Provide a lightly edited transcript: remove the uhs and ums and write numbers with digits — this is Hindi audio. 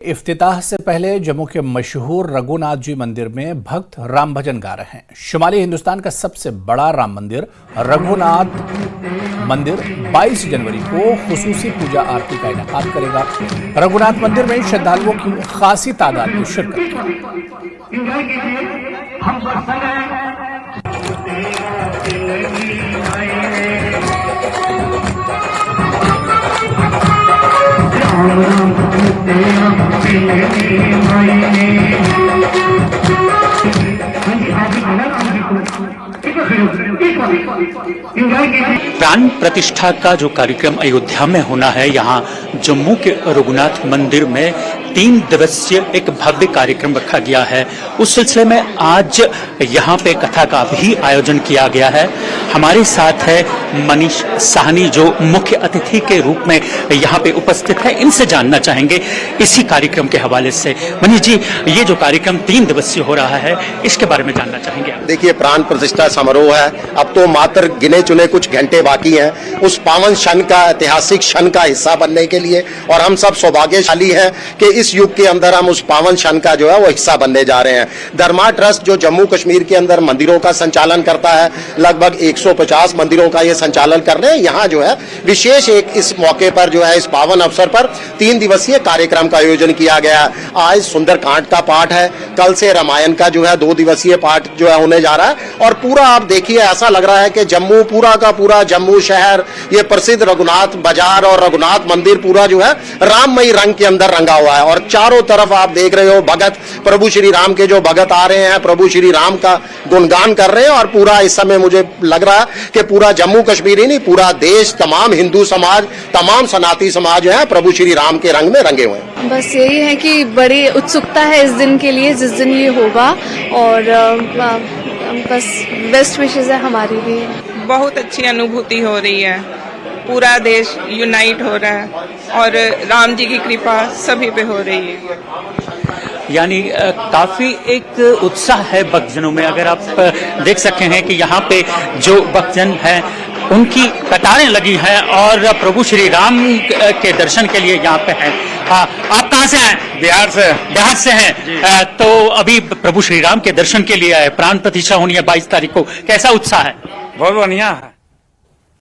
इफ्तिताह से पहले जम्मू के मशहूर रघुनाथ जी मंदिर में भक्त राम भजन गा रहे हैं। शुमाली हिंदुस्तान का सबसे बड़ा राम मंदिर रघुनाथ मंदिर 22 जनवरी को खुसूसी पूजा आरती का इनेकाद करेगा। रघुनाथ मंदिर में श्रद्धालुओं की खासी तादाद में शिरकत प्राण प्रतिष्ठा का जो कार्यक्रम अयोध्या में होना है, यहाँ जम्मू के रघुनाथ मंदिर में 3 दिवसीय एक भव्य कार्यक्रम रखा गया है। उस सिलसिले में आज यहाँ पे कथा का भी आयोजन किया गया है। हमारे साथ है मनीष साहनी, जो मुख्य अतिथि के रूप में यहाँ पे उपस्थित है। इनसे जानना चाहेंगे इसी कार्यक्रम के हवाले से। मनीष जी, ये जो कार्यक्रम 3 दिवसीय हो रहा है, इसके बारे में जानना चाहेंगे। देखिए, प्राण प्रतिष्ठा समारोह है। अब तो मात्र गिने चुने कुछ घंटे बाकी हैं उस पावन क्षण का, ऐतिहासिक क्षण का हिस्सा बनने के लिए, और हम सब सौभाग्यशाली हैं कि इस युग के अंदर हम उस पावन क्षण का जो है वो हिस्सा बनने जा रहे हैं। धर्मा ट्रस्ट जो जम्मू कश्मीर के अंदर मंदिरों का संचालन करता है, लगभग 150 मंदिरों का ये संचालन कर रहे हैं। यहाँ जो है विशेष एक इस मौके पर जो है, इस पावन अवसर पर 3 दिवसीय कार्यक्रम का आयोजन किया गया है। आज सुंदरकांड का पाठ है, कल से रामायण का जो है 2 दिवसीय पाठ जो है होने जा रहा है। और पूरा आप देखिए, ऐसा लग रहा है कि जम्मू पूरा का पूरा जम्मू शहर, ये प्रसिद्ध रघुनाथ बाजार और रघुनाथ मंदिर पूरा जो है राममयी रंग के अंदर रंगा हुआ है। और चारों तरफ आप देख रहे हो भगत, प्रभु श्री राम के जो भगत आ रहे हैं, प्रभु श्री राम का गुणगान कर रहे हैं। और पूरा इस समय मुझे लग रहा है कि पूरा जम्मू कश्मीर ही नहीं, पूरा देश, तमाम हिंदू समाज, तमाम सनातनी समाज जो है प्रभु श्री राम के रंग में रंगे हुए हैं। बस यही है कि बड़ी उत्सुकता है इस दिन के लिए, जिस दिन ये होगा। और बस बेस्ट विशेस है हमारी भी। बहुत अच्छी अनुभूति हो रही है, पूरा देश यूनाइट हो रहा है और राम जी की कृपा सभी पे हो रही है। यानी काफी एक उत्साह है भक्तजनों में। अगर आप देख सकते हैं कि यहाँ पे जो भक्तजन हैं, उनकी कतारें लगी हैं और प्रभु श्री राम के दर्शन के लिए यहाँ पे हैं। आप कहाँ से हैं? बिहार से। बिहार से हैं। तो अभी प्रभु श्री राम के दर्शन के लिए आए, प्राण प्रतिष्ठा होनी है 22 तारीख को, कैसा उत्साह है? बहुत बढ़िया है।